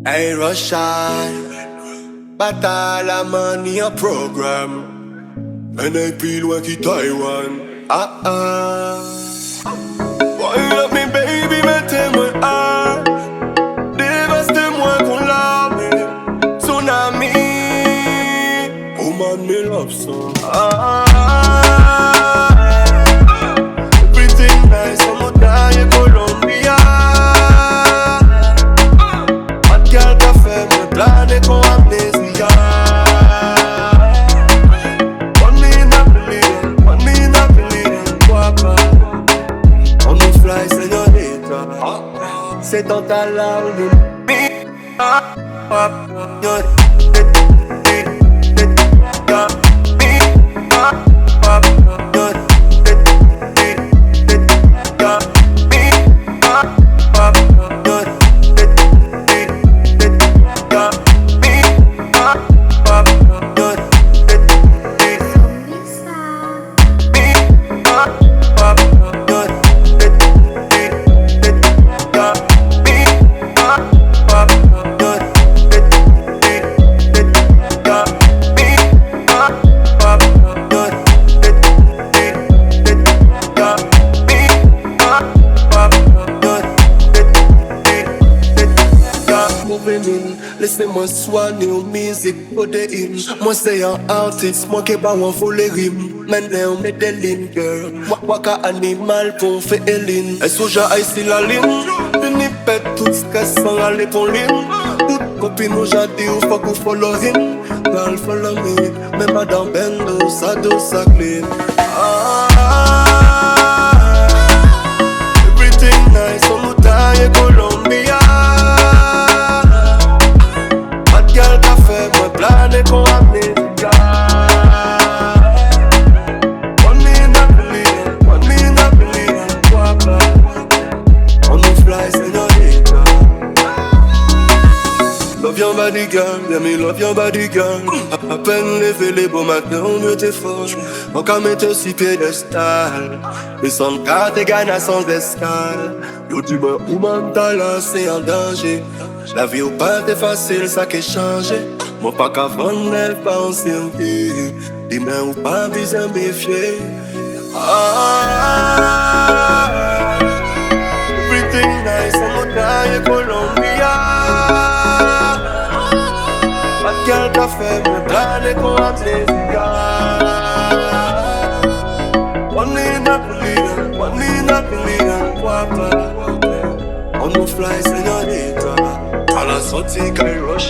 Hey Rojj, but all a money a program. And I feel like it Taiwan. Wind up me baby, mette my heart. Dévaste-moi qu'on lave. Tsunami. Oh man, me love song. Everything nice, I'm a die Colombia. Bad girl Tafe, me plane con amnesia. One in a billion, Guapa. On nous fly, señorita. C'est ton talent, laissez-moi soigner au Muziq pour des hymnes. Moi c'est un artiste, moi qui pas en fou les rimes. Maintenant on met des lignes, girl. Moi qu'un animal pour faire Eline. Et soja ici la ligne. Une pète tout stress sans aller pour ligne. Toute copine nous j'ai dit ou faut qu'on follow him. Girl follow me, mais madame Bendo, ça doit ça clean. Everything nice, on nous taille Colombia. Plane con amnesia. One in a billion, Guapa. On nous fly, señorita. Love your body girl, yeah me love your body girl. À peine levé les beaux matins, on mieux t'es fort. On qu'à mettre si piédestal. Mais sans cas t'es gagnant sans escale. Yo tu m'as ou mental, c'est en danger. La vie ou pas t'es facile, ça qui changé. Moi pas qu'avant n'est pas en sérieux. Dis-moi ou pas besoin de méfier. Everything nice, on me taille Colombia. Bad girl Tafe, me plane con amnesia. One in a billion, Guapa. On nous fly, señorita. À la sortie, qu'elle Rojj.